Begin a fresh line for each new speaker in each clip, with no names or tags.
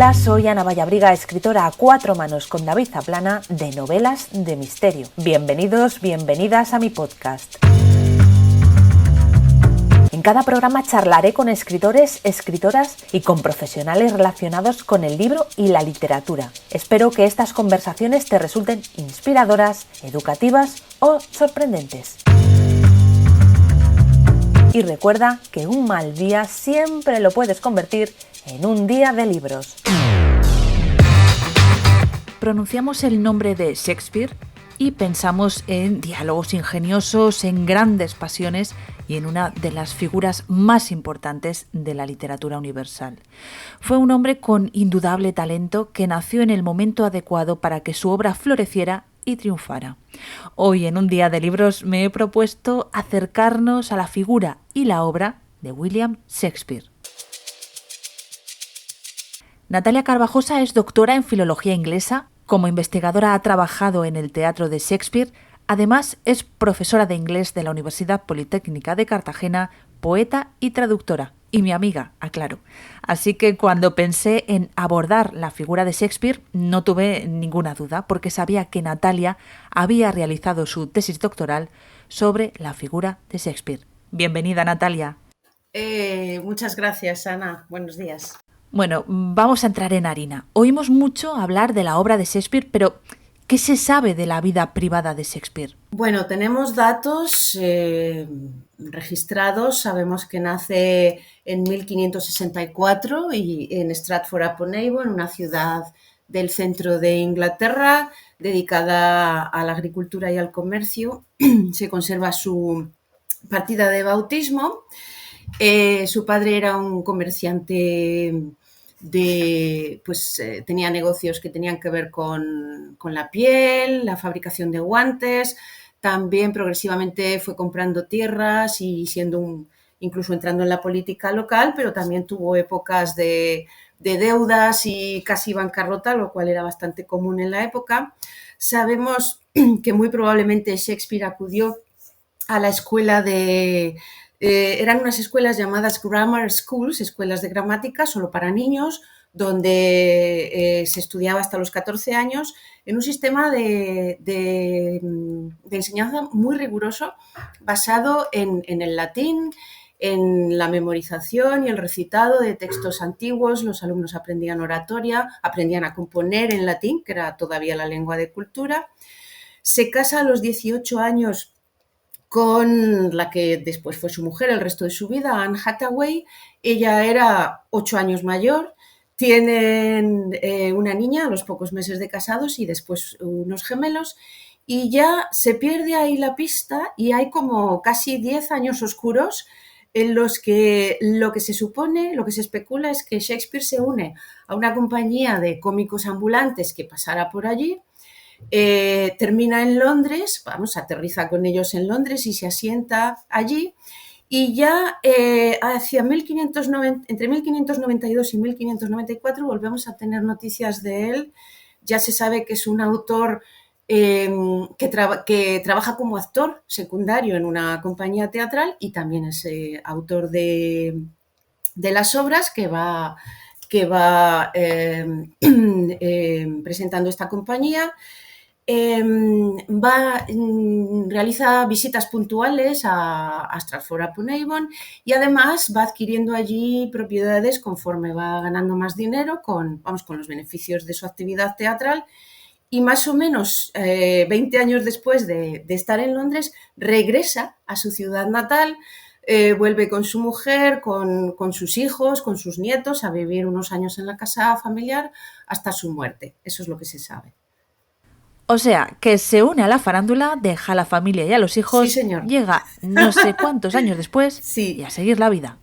Hola, soy Ana Vallabriga, escritora a cuatro manos con David Zaplana de novelas de misterio. Bienvenidos, bienvenidas a mi podcast. En cada programa charlaré con escritores, escritoras y con profesionales relacionados con el libro y la literatura. Espero que estas conversaciones te resulten inspiradoras, educativas o sorprendentes. Y recuerda que un mal día siempre lo puedes convertir en un día de libros. Pronunciamos el nombre de Shakespeare y pensamos en diálogos ingeniosos, en grandes pasiones y en una de las figuras más importantes de la literatura universal. Fue un hombre con indudable talento que nació en el momento adecuado para que su obra floreciera y triunfara. Hoy, en un día de libros, me he propuesto acercarnos a la figura y la obra de William Shakespeare. Natalia Carvajosa es doctora en filología inglesa. Como investigadora ha trabajado en el teatro de Shakespeare. Además, es profesora de inglés de la Universidad Politécnica de Cartagena, poeta y traductora. Y mi amiga, aclaro. Así que cuando pensé en abordar la figura de Shakespeare, no tuve ninguna duda, porque sabía que Natalia había realizado su tesis doctoral sobre la figura de Shakespeare. Bienvenida, Natalia.
Muchas gracias, Ana. Buenos días.
Bueno, vamos a entrar en harina. Oímos mucho hablar de la obra de Shakespeare, pero ¿qué se sabe de la vida privada de Shakespeare?
Bueno, tenemos datos registrados. Sabemos que nace en 1564 y en Stratford-upon-Avon, una ciudad del centro de Inglaterra, dedicada a la agricultura y al comercio. Se conserva su partida de bautismo. Su padre era un comerciante tenía negocios que tenían que ver con la piel, la fabricación de guantes. También progresivamente fue comprando tierras y incluso entrando en la política local, pero también tuvo épocas de deudas y casi bancarrota, lo cual era bastante común en la época. Sabemos que muy probablemente Shakespeare acudió a la escuela eran unas escuelas llamadas grammar schools, escuelas de gramática solo para niños, donde se estudiaba hasta los 14 años en un sistema de enseñanza muy riguroso, basado en el latín, en la memorización y el recitado de textos antiguos. Los alumnos aprendían oratoria, aprendían a componer en latín, que era todavía la lengua de cultura. Se casa a los 18 años con la que después fue su mujer el resto de su vida, Anne Hathaway. Ella era 8 años mayor. Tienen una niña a los pocos meses de casados y después unos gemelos, y ya se pierde ahí la pista y hay como casi 10 años oscuros en los que lo que se supone, lo que se especula es que Shakespeare se une a una compañía de cómicos ambulantes que pasara por allí. Termina en Londres, aterriza con ellos en Londres y se asienta allí, y ya hacia entre 1592 y 1594 volvemos a tener noticias de él. Ya se sabe que es un autor que trabaja como actor secundario en una compañía teatral, y también es autor de las obras que va presentando esta compañía. Realiza visitas puntuales a Stratford-upon-Avon y además va adquiriendo allí propiedades conforme va ganando más dinero con los beneficios de su actividad teatral, y más o menos 20 años después de estar en Londres regresa a su ciudad natal. Vuelve con su mujer, con sus hijos, con sus nietos, a vivir unos años en la casa familiar hasta su muerte. Eso es lo que se sabe.
O sea, que se une a la farándula, deja a la familia y a los hijos,
sí, señor.
Llega no sé cuántos años después
Sí.
Y a seguir la vida.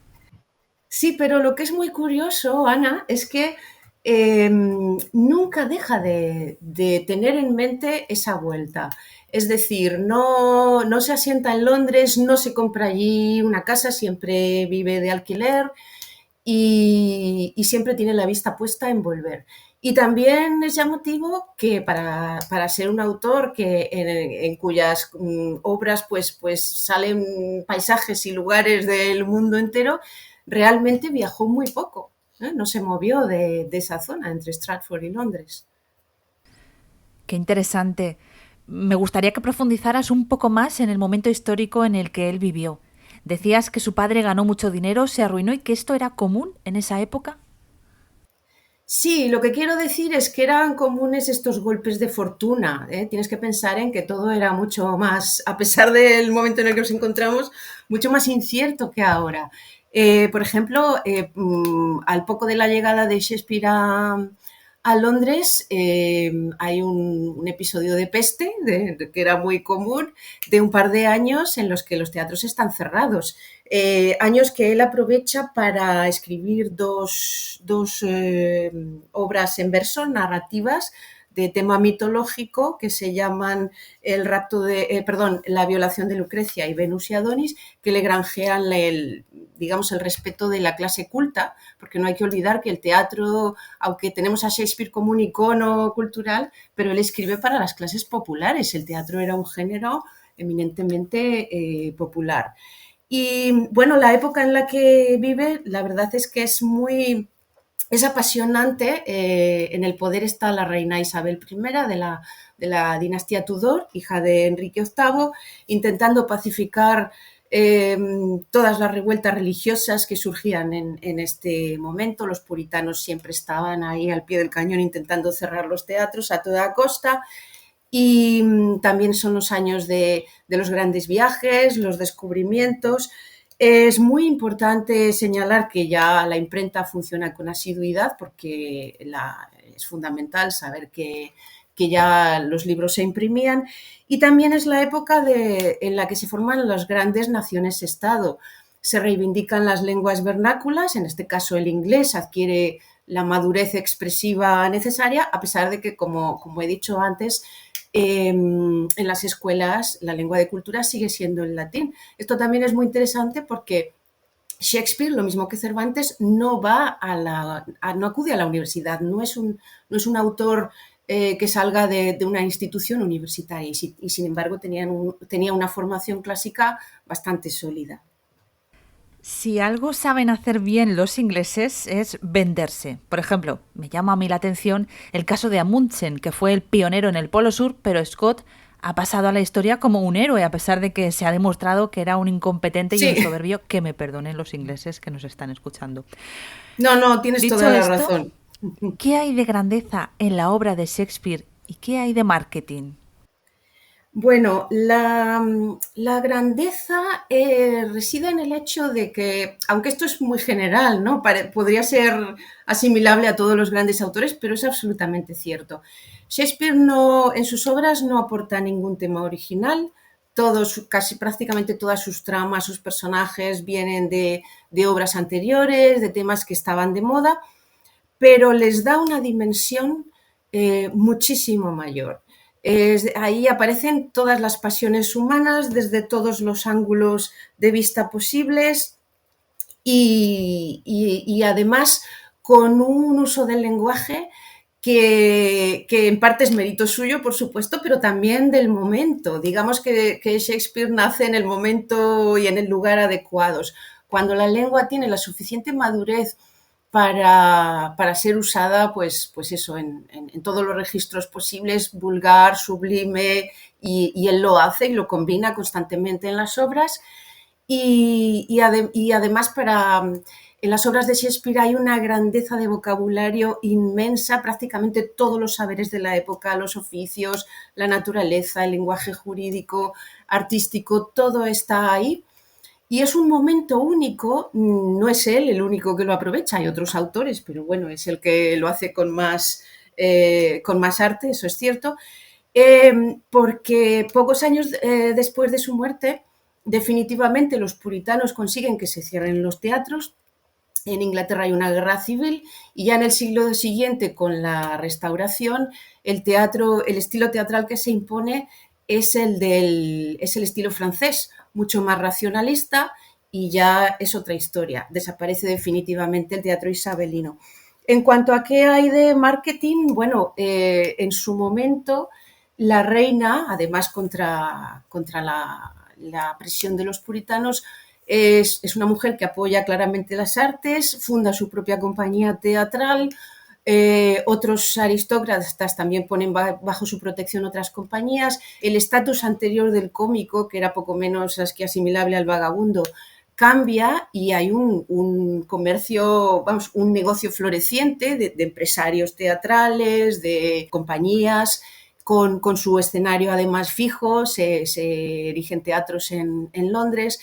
Sí, pero lo que es muy curioso, Ana, es que nunca deja de tener en mente esa vuelta. Es decir, no se asienta en Londres, no se compra allí una casa, siempre vive de alquiler y siempre tiene la vista puesta en volver. Y también es llamativo que para ser un autor en cuyas obras pues salen paisajes y lugares del mundo entero, realmente viajó muy poco. No se movió de esa zona entre Stratford y Londres.
Qué interesante. Me gustaría que profundizaras un poco más en el momento histórico en el que él vivió. Decías que su padre ganó mucho dinero, se arruinó y que esto era común en esa época.
Sí, lo que quiero decir es que eran comunes estos golpes de fortuna, ¿eh? Tienes que pensar en que todo era mucho más, a pesar del momento en el que nos encontramos, mucho más incierto que ahora. Por ejemplo, al poco de la llegada de Shakespeare a Londres, hay un episodio de peste, que era muy común, de un par de años en los que los teatros están cerrados. Años que él aprovecha para escribir dos obras en verso, narrativas, de tema mitológico que se llaman el rapto la violación de Lucrecia y Venus y Adonis, que le granjean digamos, el respeto de la clase culta, porque no hay que olvidar que el teatro, aunque tenemos a Shakespeare como un icono cultural, pero él escribe para las clases populares. El teatro era un género eminentemente popular. Y bueno, la época en la que vive, la verdad es que es apasionante. En el poder está la reina Isabel I de la dinastía Tudor, hija de Enrique VIII, intentando pacificar todas las revueltas religiosas que surgían en este momento. Los puritanos siempre estaban ahí al pie del cañón intentando cerrar los teatros a toda costa. Y también son los años de los grandes viajes, los descubrimientos. Es muy importante señalar que ya la imprenta funciona con asiduidad, porque es fundamental saber que ya los libros se imprimían, y también es la época en la que se forman las grandes naciones-estado. Se reivindican las lenguas vernáculas, en este caso el inglés adquiere la madurez expresiva necesaria, a pesar de que, como he dicho antes, en las escuelas la lengua de cultura sigue siendo el latín. Esto también es muy interesante porque Shakespeare, lo mismo que Cervantes, no acude a la universidad, no es un autor que salga de una institución universitaria, y sin embargo tenía una formación clásica bastante sólida.
Si algo saben hacer bien los ingleses es venderse. Por ejemplo, me llama a mí la atención el caso de Amundsen, que fue el pionero en el Polo Sur, pero Scott ha pasado a la historia como un héroe, a pesar de que se ha demostrado que era un incompetente y un
Sí,
soberbio, que me perdonen los ingleses que nos están escuchando.
no, tienes
Dicho
toda la
esto,
razón.
¿qué hay de grandeza en la obra de Shakespeare y qué hay de marketing?
Bueno, la grandeza reside en el hecho de que, aunque esto es muy general, ¿no? Podría ser asimilable a todos los grandes autores, pero es absolutamente cierto. Shakespeare en sus obras no aporta ningún tema original. Casi prácticamente todas sus tramas, sus personajes vienen de obras anteriores, de temas que estaban de moda, pero les da una dimensión muchísimo mayor. Ahí aparecen todas las pasiones humanas desde todos los ángulos de vista posibles, y además con un uso del lenguaje que en parte es mérito suyo, por supuesto, pero también del momento. Digamos que Shakespeare nace en el momento y en el lugar adecuados. Cuando la lengua tiene la suficiente madurez para ser usada, pues eso, en todos los registros posibles, vulgar, sublime, y él lo hace y lo combina constantemente en las obras. Y además en las obras de Shakespeare hay una grandeza de vocabulario inmensa. Prácticamente todos los saberes de la época, los oficios, la naturaleza, el lenguaje jurídico, artístico, todo está ahí. Y es un momento único. No es él el único que lo aprovecha, hay otros autores, pero bueno, es el que lo hace con más arte, eso es cierto. Porque pocos años después de su muerte, definitivamente los puritanos consiguen que se cierren los teatros. En Inglaterra hay una guerra civil, y ya en el siglo siguiente, con la Restauración, el estilo teatral que se impone es el estilo francés, mucho más racionalista, y ya es otra historia. Desaparece definitivamente el teatro isabelino. En cuanto a qué hay de marketing, bueno, en su momento la reina, además contra la presión de los puritanos, Es una mujer que apoya claramente las artes, funda su propia compañía teatral. Otros aristócratas también ponen bajo su protección otras compañías. El estatus anterior del cómico, que era poco menos que asimilable al vagabundo, cambia y hay un comercio, vamos, un negocio floreciente de empresarios teatrales, de compañías, con su escenario además fijo, se erigen teatros en Londres.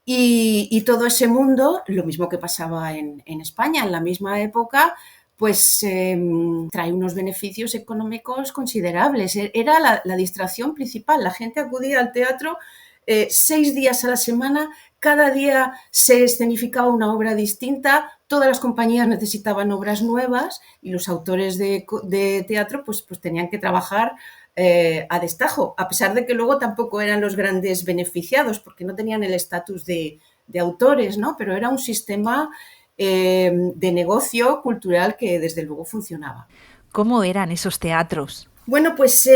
Y todo ese mundo, lo mismo que pasaba en España en la misma época, pues trae unos beneficios económicos considerables. Era la distracción principal. La gente acudía al teatro 6 días a la semana, cada día se escenificaba una obra distinta, todas las compañías necesitaban obras nuevas y los autores de teatro pues tenían que trabajar a destajo, a pesar de que luego tampoco eran los grandes beneficiados, porque no tenían el estatus de autores, ¿no? Pero era un sistema de negocio cultural que desde luego funcionaba.
¿Cómo eran esos teatros?
Bueno, pues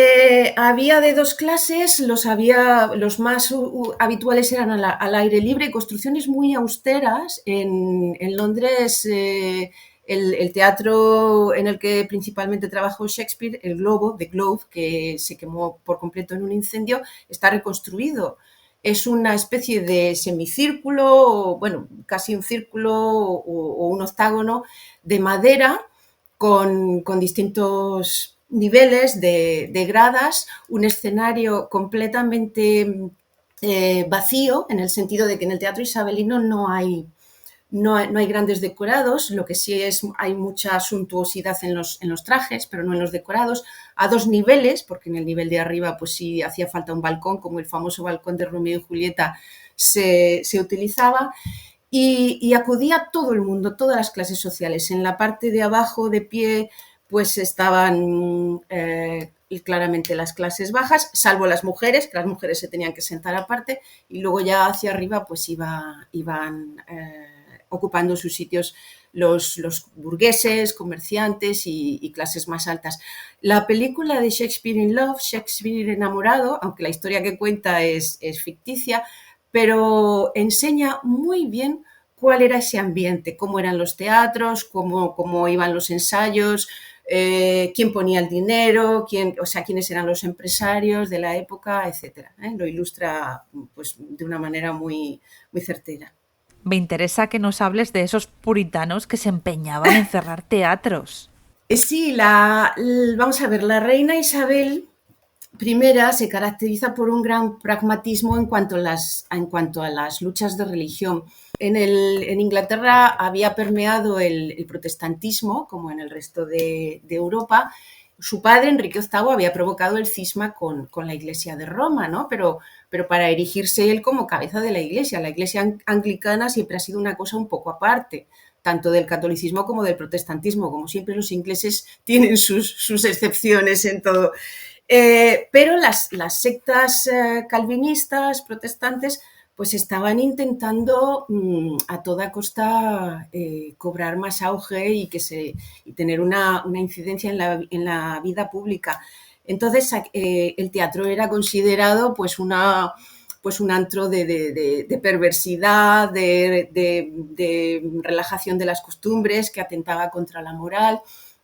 había de dos clases, los más habituales eran al aire libre, construcciones muy austeras. En Londres, el teatro en el que principalmente trabajó Shakespeare, el Globo, The Globe, que se quemó por completo en un incendio, está reconstruido. Es una especie de semicírculo, bueno, casi un círculo o un octágono de madera con distintos niveles de gradas, un escenario completamente vacío, en el sentido de que en el teatro isabelino no hay grandes decorados, lo que sí es, hay mucha suntuosidad en los trajes, pero no en los decorados, a dos niveles, porque en el nivel de arriba pues sí hacía falta un balcón, como el famoso balcón de Romeo y Julieta se utilizaba, y acudía todo el mundo, todas las clases sociales. En la parte de abajo, de pie, pues estaban claramente las clases bajas, salvo las mujeres, que las mujeres se tenían que sentar aparte, y luego ya hacia arriba pues iban ocupando sus sitios los burgueses, comerciantes y clases más altas. La película de Shakespeare in Love, Shakespeare enamorado, aunque la historia que cuenta es ficticia, pero enseña muy bien cuál era ese ambiente, cómo eran los teatros, cómo iban los ensayos, quién ponía el dinero, quiénes eran los empresarios de la época, etcétera. Lo ilustra pues, de una manera muy certera.
Me interesa que nos hables de esos puritanos que se empeñaban en cerrar teatros.
Sí, vamos a ver, la reina Isabel primera se caracteriza por un gran pragmatismo en cuanto a las luchas de religión. En Inglaterra había permeado el protestantismo, como en el resto de Europa. Su padre, Enrique VIII, había provocado el cisma con la Iglesia de Roma, ¿no? Pero para erigirse él como cabeza de la Iglesia. La Iglesia anglicana siempre ha sido una cosa un poco aparte, tanto del catolicismo como del protestantismo. Como siempre, los ingleses tienen sus excepciones en todo. Pero las sectas calvinistas, protestantes, pues estaban intentando a toda costa cobrar más auge y tener una incidencia en la vida pública. Entonces, el teatro era considerado pues un antro de perversidad, de relajación de las costumbres, que atentaba contra la moral.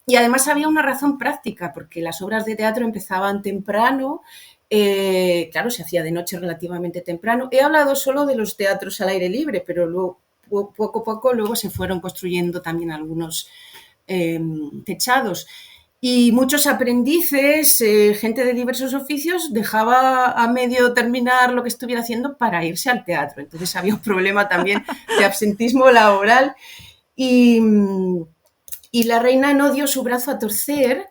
Y además había una razón práctica, porque las obras de teatro empezaban temprano, claro, se hacía de noche relativamente temprano. He hablado solo de los teatros al aire libre, pero luego, poco a poco luego se fueron construyendo también algunos techados. Y muchos aprendices, gente de diversos oficios, dejaba a medio terminar lo que estuviera haciendo para irse al teatro. Entonces había un problema también de absentismo laboral. Y, y la reina no dio su brazo a torcer,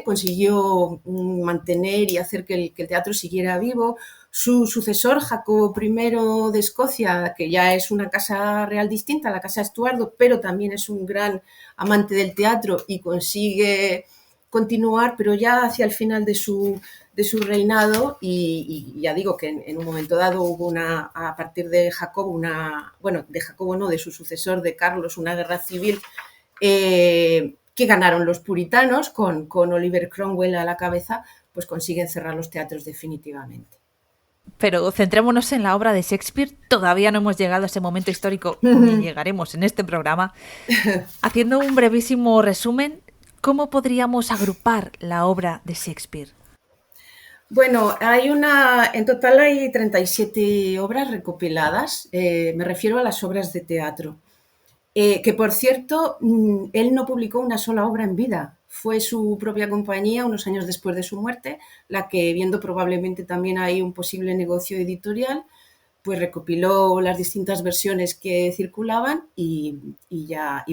consiguió mantener y hacer que el teatro siguiera vivo. Su sucesor, Jacobo I de Escocia, que ya es una casa real distinta, la casa Estuardo, pero también es un gran amante del teatro y consigue continuar, pero ya hacia el final de su reinado, y ya digo que en un momento dado hubo a partir de Jacobo, de Jacobo no, de su sucesor, de Carlos, una guerra civil que ganaron los puritanos con Oliver Cromwell a la cabeza, pues consiguen cerrar los teatros definitivamente.
Pero centrémonos en la obra de Shakespeare. Todavía no hemos llegado a ese momento histórico, ni llegaremos en este programa. Haciendo un brevísimo resumen, ¿cómo podríamos agrupar la obra de Shakespeare?
Bueno, en total hay 37 obras recopiladas, me refiero a las obras de teatro. Que por cierto, él no publicó una sola obra en vida. Fue su propia compañía, unos años después de su muerte, la que, viendo probablemente también ahí un posible negocio editorial, pues recopiló las distintas versiones que circulaban y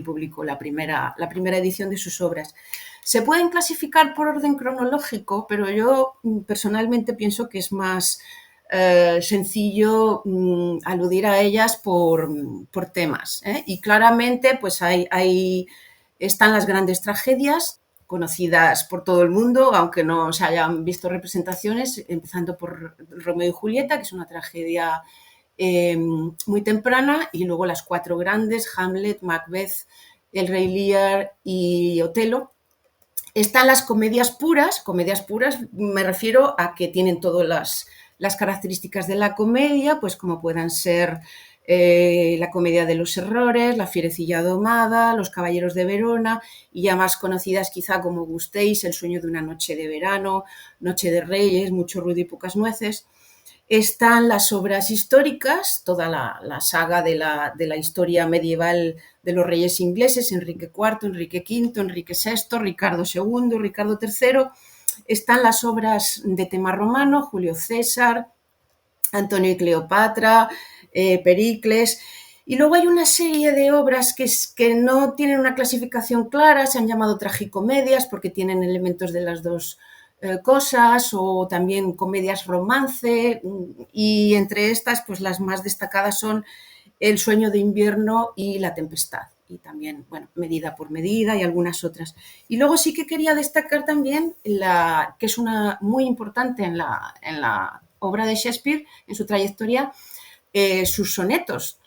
publicó la primera edición de sus obras. Se pueden clasificar por orden cronológico, pero yo personalmente pienso que es más sencillo aludir a ellas por temas. Y claramente pues están las grandes tragedias conocidas por todo el mundo, aunque no se hayan visto representaciones, empezando por Romeo y Julieta, que es una tragedia muy temprana, y luego las cuatro grandes, Hamlet, Macbeth, El Rey Lear y Otelo. Están las comedias puras me refiero a que tienen todas las características de la comedia, pues como puedan ser la comedia de los errores, la fierecilla domada, los caballeros de Verona, y ya más conocidas quizá como Gustéis, El sueño de una noche de verano, Noche de Reyes, Mucho ruido y pocas nueces. Están las obras históricas, toda la saga de la historia medieval de los reyes ingleses, Enrique IV, Enrique V, Enrique VI, Ricardo II, Ricardo III. Están las obras de tema romano, Julio César, Antonio y Cleopatra, Pericles. Y luego hay una serie de obras que no tienen una clasificación clara, se han llamado tragicomedias porque tienen elementos de las dos cosas, o también comedias romance, y entre estas pues las más destacadas son El sueño de invierno y La tempestad, y también, bueno, Medida por medida y algunas otras. Y luego sí que quería destacar también que es una muy importante en la obra de Shakespeare, en su trayectoria, sus sonetos,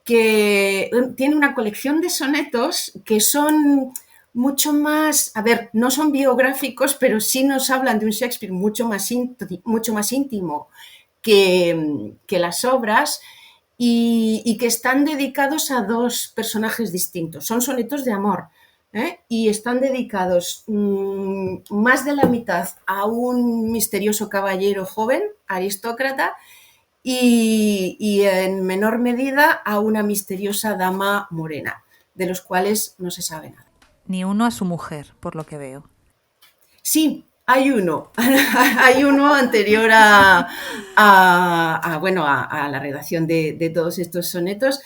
que tiene una colección de sonetos que son mucho más, a ver, no son biográficos, pero sí nos hablan de un Shakespeare mucho más íntimo que las obras, y que están dedicados a dos personajes distintos. Son sonetos de amor, y están dedicados más de la mitad a un misterioso caballero joven, aristócrata, y en menor medida a una misteriosa dama morena, de los cuales no se sabe nada.
Ni uno a su mujer, por lo que veo.
Sí, hay uno, hay uno anterior a la redacción de todos estos sonetos,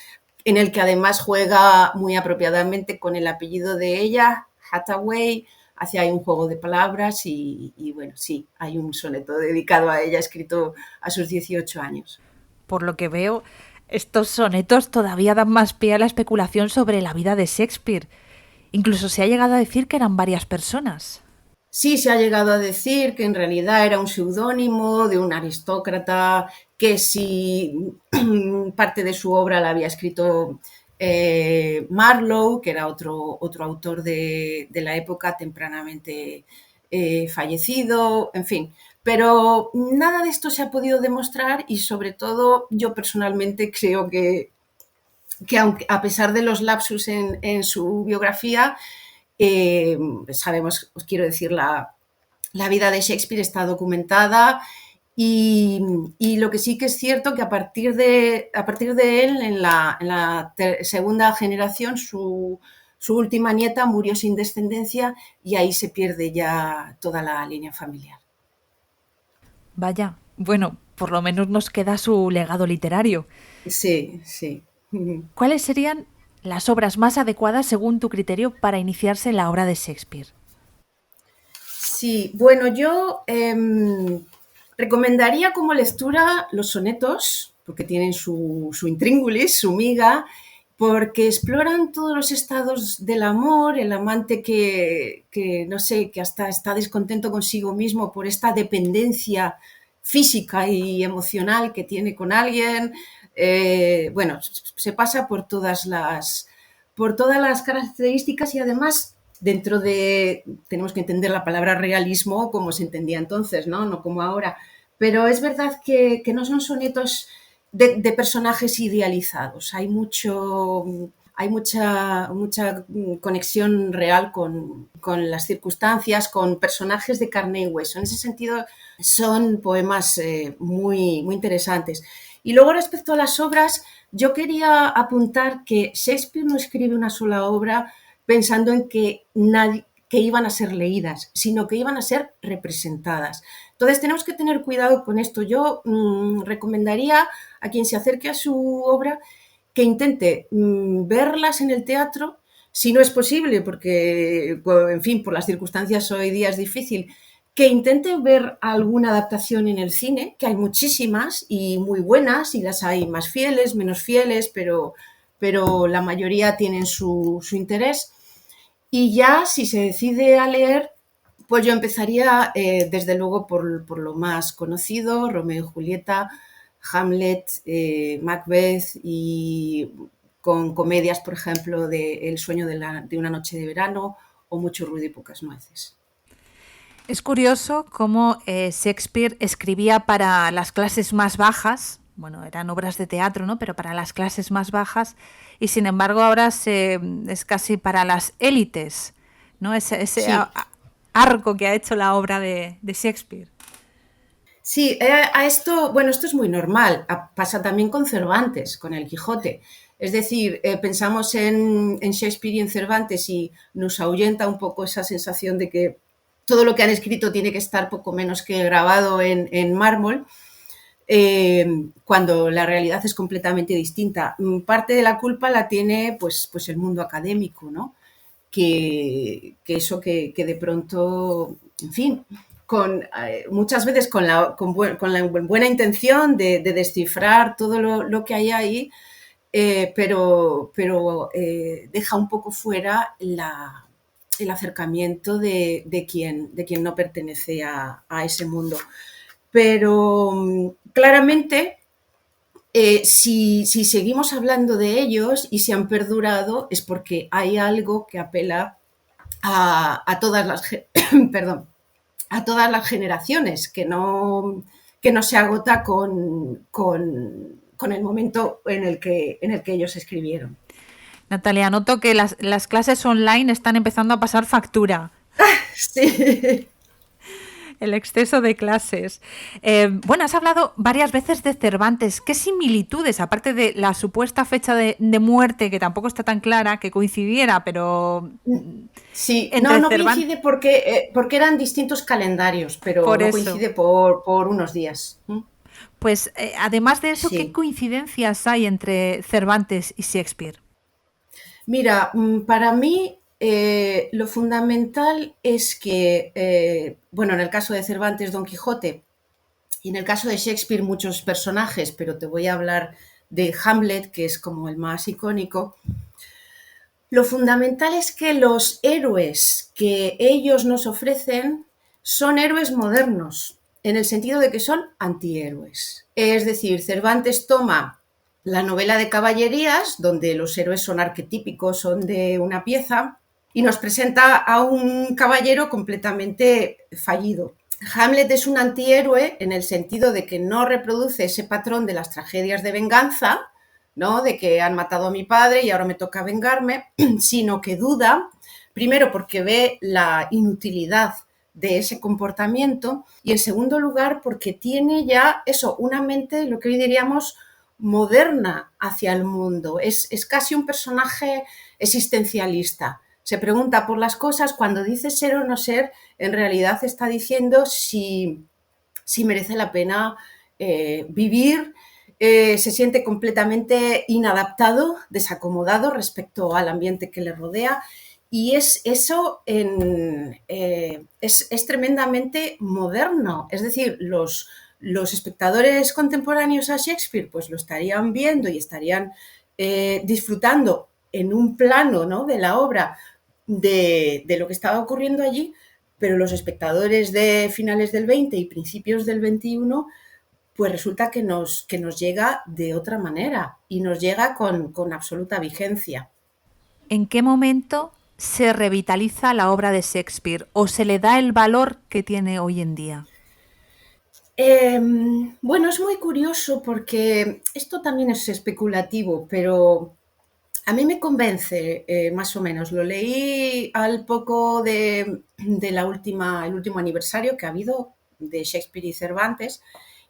en el que además juega muy apropiadamente con el apellido de ella, Hathaway, hace ahí un juego de palabras, y bueno, sí, hay un soneto dedicado a ella escrito a sus 18 años.
Por lo que veo, estos sonetos todavía dan más pie a la especulación sobre la vida de Shakespeare. Incluso se ha llegado a decir que eran varias personas.
Sí, se ha llegado a decir que en realidad era un seudónimo de un aristócrata, que si parte de su obra la había escrito Marlowe, que era otro autor de la época, tempranamente fallecido, en fin. Pero nada de esto se ha podido demostrar, y sobre todo yo personalmente creo que aunque, a pesar de los lapsus en su biografía, sabemos, os quiero decir, la vida de Shakespeare está documentada, y lo que sí que es cierto que a partir de él, en la segunda generación, su última nieta murió sin descendencia, y ahí se pierde ya toda la línea familiar.
Vaya, bueno, por lo menos nos queda su legado literario.
Sí, sí.
¿Cuáles serían las obras más adecuadas según tu criterio para iniciarse en la obra de Shakespeare?
Sí, bueno, yo recomendaría como lectura los sonetos, porque tienen su intríngulis, su miga, porque exploran todos los estados del amor, el amante que no sé, que hasta está descontento consigo mismo por esta dependencia física y emocional que tiene con alguien. Bueno, se pasa por todas las características, y además tenemos que entender la palabra realismo como se entendía entonces, ¿no? No como ahora, pero es verdad que no son sonetos de personajes idealizados. Hay mucha conexión real con las circunstancias, con personajes de carne y hueso. En ese sentido, son poemas muy interesantes. Y luego, respecto a las obras, yo quería apuntar que Shakespeare no escribe una sola obra pensando en que iban a ser leídas, sino que iban a ser representadas. Entonces tenemos que tener cuidado con esto. Yo recomendaría a quien se acerque a su obra que intente verlas en el teatro, si no es posible, porque, en fin, por las circunstancias hoy día es difícil, que intente ver alguna adaptación en el cine, que hay muchísimas y muy buenas, y las hay más fieles, menos fieles, pero la mayoría tienen su interés. Y ya, si se decide a leer, pues yo empezaría desde luego por lo más conocido, Romeo y Julieta, Hamlet, Macbeth, y con comedias, por ejemplo, de El sueño de una noche de verano o Mucho ruido y pocas nueces.
Es curioso cómo Shakespeare escribía para las clases más bajas, bueno, eran obras de teatro, ¿no? Pero para las clases más bajas, y sin embargo ahora es casi para las élites, ¿no? Ese
Sí,
arco que ha hecho la obra de Shakespeare.
sí, bueno, esto es muy normal. Pasa también con Cervantes, con el Quijote. Es decir, pensamos en Shakespeare y en Cervantes y nos ahuyenta un poco esa sensación de que todo lo que han escrito tiene que estar poco menos que grabado en mármol, cuando la realidad es completamente distinta. Parte de la culpa la tiene pues el mundo académico, ¿no? Que eso que de pronto, en fin, muchas veces con la buena intención de descifrar todo lo que hay ahí, pero deja un poco fuera el acercamiento de quien no pertenece a ese mundo. Pero claramente, si seguimos hablando de ellos y se han perdurado, es porque hay algo que apela a todas las perdón, a todas las generaciones, que no se agota con el momento en el que ellos escribieron.
Natalia, noto que las clases online están empezando a pasar factura.
Sí.
El exceso de clases. Bueno, has hablado varias veces de Cervantes. ¿Qué similitudes, aparte de la supuesta fecha de muerte, que tampoco está tan clara, que coincidiera, pero
Sí,
entre
no
Cervantes...
coincide porque eran distintos calendarios, pero
Por
no
eso.
coincide por unos días.
Pues además de eso, ¿qué
Sí.
coincidencias hay entre Cervantes y Shakespeare?
Mira, para mí lo fundamental es que, bueno, en el caso de Cervantes, Don Quijote, y en el caso de Shakespeare, muchos personajes, pero te voy a hablar de Hamlet, que es como el más icónico. Lo fundamental es que los héroes que ellos nos ofrecen son héroes modernos, en el sentido de que son antihéroes. Es decir, Cervantes toma la novela de caballerías, donde los héroes son arquetípicos, son de una pieza, y nos presenta a un caballero completamente fallido. Hamlet es un antihéroe en el sentido de que no reproduce ese patrón de las tragedias de venganza, ¿no? De que han matado a mi padre y ahora me toca vengarme, sino que duda, primero porque ve la inutilidad de ese comportamiento, y en segundo lugar porque tiene ya eso, una mente, lo que hoy diríamos, moderna hacia el mundo. Es casi un personaje existencialista. Se pregunta por las cosas. Cuando dice ser o no ser, en realidad está diciendo si merece la pena vivir. Se siente completamente inadaptado, desacomodado respecto al ambiente que le rodea, y es tremendamente moderno. Es decir, los espectadores contemporáneos a Shakespeare pues lo estarían viendo y estarían disfrutando en un plano, ¿no?, de la obra, de lo que estaba ocurriendo allí, pero los espectadores de finales del 20 y principios del 21, pues resulta que nos llega de otra manera y nos llega con absoluta vigencia.
¿En qué momento se revitaliza la obra de Shakespeare o se le da el valor que tiene hoy en día?
Bueno, es muy curioso porque esto también es especulativo, pero a mí me convence, más o menos. Lo leí al poco de el último aniversario que ha habido de Shakespeare y Cervantes.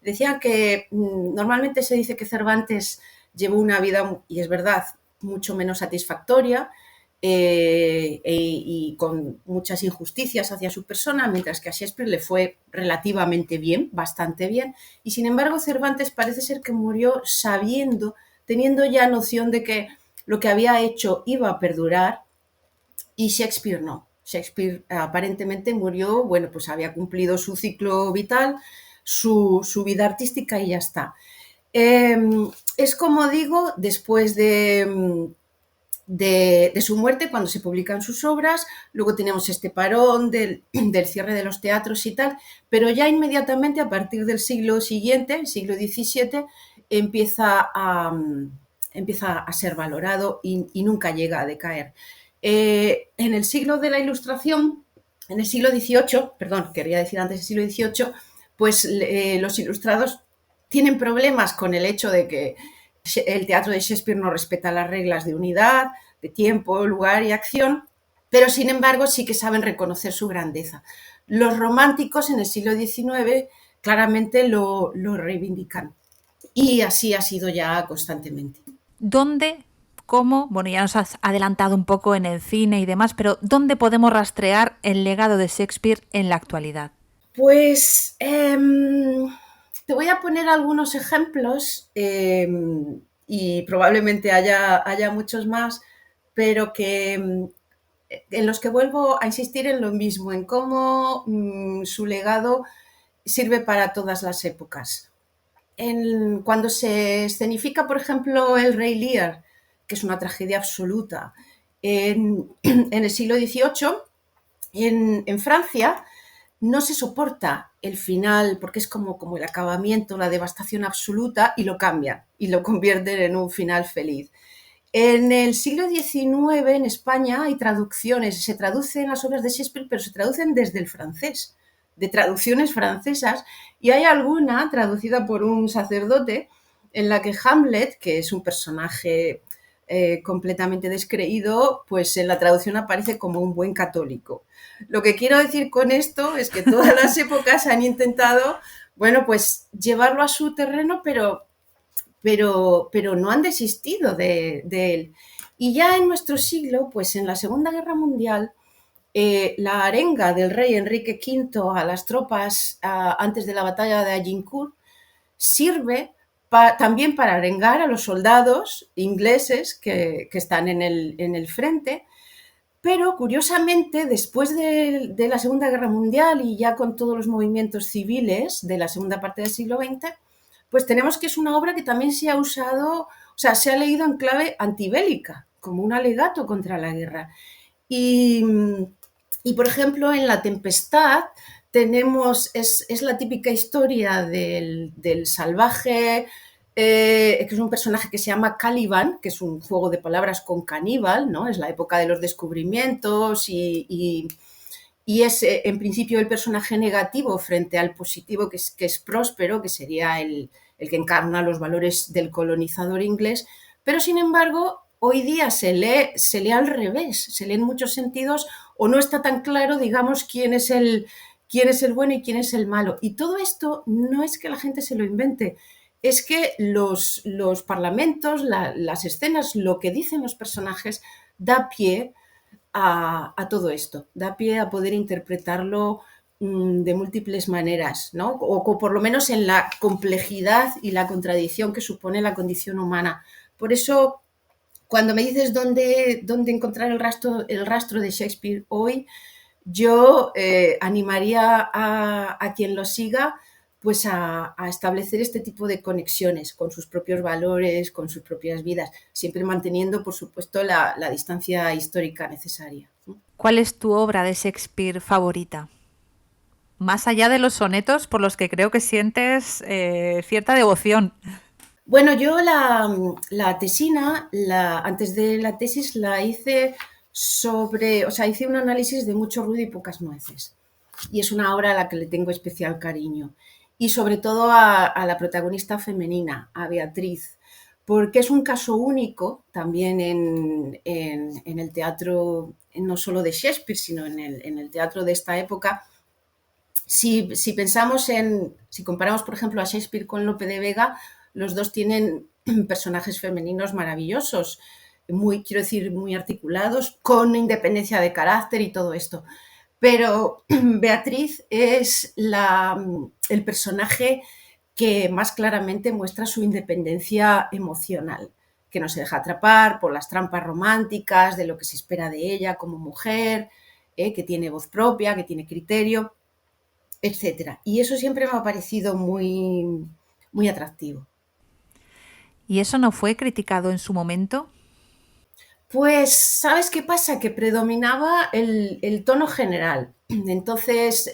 Decía que normalmente se dice que Cervantes llevó una vida, y es verdad, mucho menos satisfactoria, y con muchas injusticias hacia su persona, mientras que a Shakespeare le fue relativamente bien, bastante bien. Y sin embargo, Cervantes parece ser que murió sabiendo, teniendo ya noción de que lo que había hecho iba a perdurar, y Shakespeare no. Shakespeare aparentemente murió, bueno, pues había cumplido su ciclo vital, su vida artística y ya está. Eh, es como digo, después de su muerte, cuando se publican sus obras, luego tenemos este parón del cierre de los teatros y tal, pero ya inmediatamente a partir del siglo siguiente, el siglo XVII, empieza a, empieza a ser valorado y nunca llega a decaer. En el siglo de la Ilustración, en el siglo XVIII, perdón, quería decir antes del siglo XVIII, pues los ilustrados tienen problemas con el hecho de que el teatro de Shakespeare no respeta las reglas de unidad, de tiempo, lugar y acción, pero sin embargo sí que saben reconocer su grandeza. Los románticos en el siglo XIX claramente lo reivindican, y así ha sido ya constantemente.
¿Dónde, cómo, bueno, ya nos has adelantado un poco en el cine y demás, pero ¿dónde podemos rastrear el legado de Shakespeare en la actualidad?
Pues te voy a poner algunos ejemplos, y probablemente haya muchos más, pero que en los que vuelvo a insistir en lo mismo, en cómo su legado sirve para todas las épocas. Cuando se escenifica, por ejemplo, El Rey Lear, que es una tragedia absoluta, en el siglo XVIII, en Francia, no se soporta el final porque es como el acabamiento, la devastación absoluta, y lo cambian y lo convierten en un final feliz. En el siglo XIX, en España, hay traducciones, se traducen las obras de Shakespeare, pero se traducen desde el francés, de traducciones francesas, y hay alguna traducida por un sacerdote en la que Hamlet, que es un personaje completamente descreído, pues en la traducción aparece como un buen católico. Lo que quiero decir con esto es que todas las épocas han intentado, bueno, pues llevarlo a su terreno, pero no han desistido de él. Y ya en nuestro siglo, pues en la Segunda Guerra Mundial, la arenga del rey Enrique V a las tropas antes de la batalla de Agincourt sirve también para arengar a los soldados ingleses que están en el frente, pero curiosamente, después de la Segunda Guerra Mundial y ya con todos los movimientos civiles de la segunda parte del siglo XX, pues tenemos que es una obra que también se ha usado, o sea, se ha leído en clave antibélica, como un alegato contra la guerra. Y, y por ejemplo, en La Tempestad tenemos, es la típica historia del salvaje, que es un personaje que se llama Caliban, que es un juego de palabras con caníbal, ¿no? Es la época de los descubrimientos y es en principio el personaje negativo frente al positivo, que es Próspero, que sería el que encarna los valores del colonizador inglés, pero sin embargo hoy día se lee al revés, se lee en muchos sentidos, o no está tan claro, digamos, quién es el bueno y quién es el malo. Y todo esto no es que la gente se lo invente, es que los parlamentos, las escenas, lo que dicen los personajes, da pie a todo esto, da pie a poder interpretarlo de múltiples maneras, ¿no? O por lo menos en la complejidad y la contradicción que supone la condición humana. Por eso, cuando me dices dónde encontrar el rastro de Shakespeare hoy, yo animaría a quien lo siga pues a establecer este tipo de conexiones con sus propios valores, con sus propias vidas, siempre manteniendo, por supuesto, la distancia histórica necesaria.
¿Cuál es tu obra de Shakespeare favorita? Más allá de los sonetos por los que creo que sientes cierta devoción.
Bueno, yo la tesina, antes de la tesis, la hice sobre, o sea, hice un análisis de Mucho ruido y pocas nueces. Y es una obra a la que le tengo especial cariño. y sobre todo a la protagonista femenina, a Beatriz, porque es un caso único también en el teatro, no solo de Shakespeare, sino en el teatro de esta época. Si comparamos, por ejemplo, a Shakespeare con Lope de Vega, los dos tienen personajes femeninos maravillosos, muy articulados, con independencia de carácter y todo esto. Pero Beatriz es el personaje que más claramente muestra su independencia emocional, que no se deja atrapar por las trampas románticas de lo que se espera de ella como mujer, que tiene voz propia, que tiene criterio, etc. Y eso siempre me ha parecido muy, muy atractivo.
¿Y eso no fue criticado en su momento?
Pues, ¿sabes qué pasa? Que predominaba el tono general. Entonces,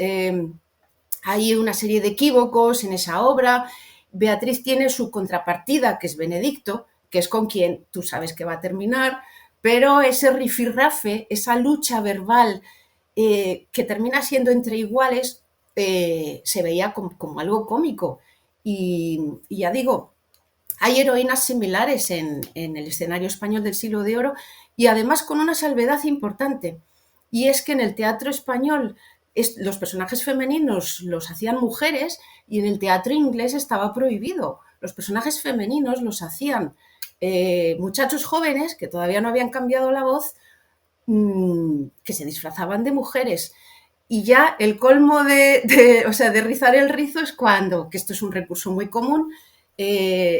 hay una serie de equívocos en esa obra. Beatriz tiene su contrapartida, que es Benedicto, que es con quien tú sabes que va a terminar, pero ese rifirrafe, esa lucha verbal que termina siendo entre iguales, se veía como algo cómico. Y ya digo, hay heroínas similares en el escenario español del Siglo de Oro y además con una salvedad importante, y es que en el teatro español los personajes femeninos los hacían mujeres y en el teatro inglés estaba prohibido. Los personajes femeninos los hacían muchachos jóvenes que todavía no habían cambiado la voz, que se disfrazaban de mujeres. Y ya el colmo de rizar el rizo es cuando, que esto es un recurso muy común,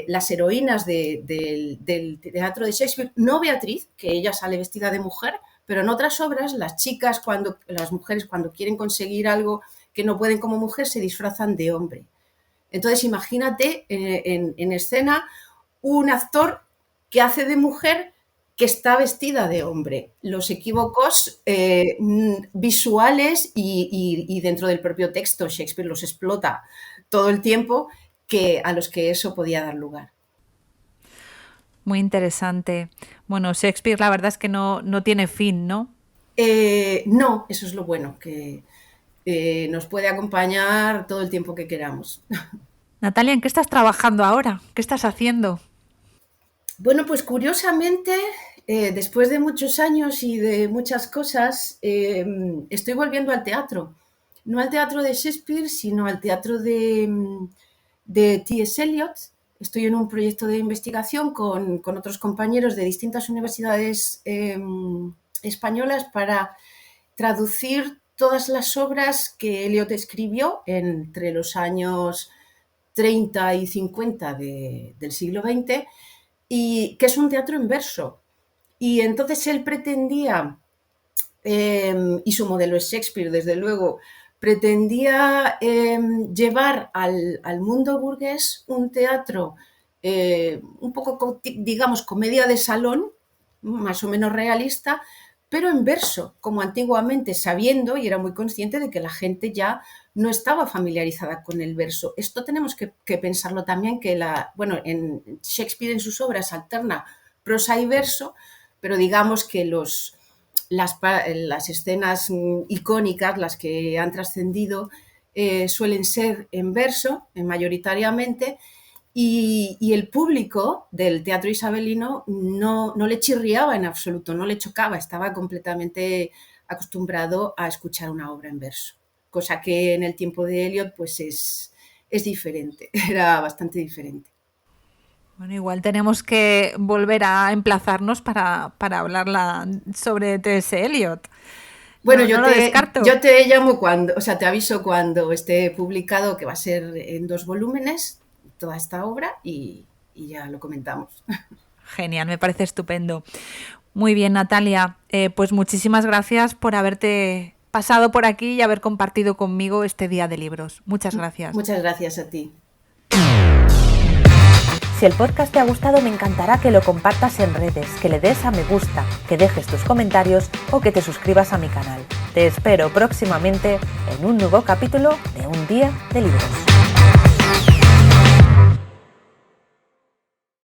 las heroínas del teatro de Shakespeare, no Beatriz, que ella sale vestida de mujer, pero en otras obras las mujeres cuando quieren conseguir algo que no pueden como mujer se disfrazan de hombre. Entonces imagínate en escena un actor que hace de mujer que está vestida de hombre. Los equívocos visuales y dentro del propio texto Shakespeare los explota todo el tiempo, a los que eso podía dar lugar.
Muy interesante. Bueno, Shakespeare la verdad es que no tiene fin, ¿no?
No, eso es lo bueno, que nos puede acompañar todo el tiempo que queramos.
Natalia, ¿en qué estás trabajando ahora? ¿Qué estás haciendo?
Bueno, pues curiosamente, después de muchos años y de muchas cosas, estoy volviendo al teatro. No al teatro de Shakespeare, sino al teatro de T.S. Eliot. Estoy en un proyecto de investigación con otros compañeros de distintas universidades españolas para traducir todas las obras que Eliot escribió entre los años 30 y 50 del siglo XX, y que es un teatro en verso. Y entonces él pretendía, y su modelo es Shakespeare, desde luego, pretendía llevar al mundo burgués un teatro un poco, digamos, comedia de salón, más o menos realista, pero en verso, como antiguamente, sabiendo, y era muy consciente de que la gente ya no estaba familiarizada con el verso. Esto tenemos que pensarlo también, que en Shakespeare en sus obras alterna prosa y verso, pero digamos que las escenas icónicas, las que han trascendido, suelen ser en verso, mayoritariamente, y el público del teatro isabelino no le chirriaba en absoluto, no le chocaba, estaba completamente acostumbrado a escuchar una obra en verso, cosa que en el tiempo de Eliot pues es diferente, era bastante diferente.
Bueno, igual tenemos que volver a emplazarnos para hablar sobre T.S. Eliot.
Bueno,
no lo descarto.
Yo te llamo te aviso cuando esté publicado, que va a ser en 2 volúmenes, toda esta obra, y ya lo comentamos.
Genial, me parece estupendo. Muy bien, Natalia, pues muchísimas gracias por haberte pasado por aquí y haber compartido conmigo este día de libros. Muchas gracias.
Muchas gracias a ti.
Si el podcast te ha gustado, me encantará que lo compartas en redes, que le des a me gusta, que dejes tus comentarios o que te suscribas a mi canal. Te espero próximamente en un nuevo capítulo de Un Día de Libros.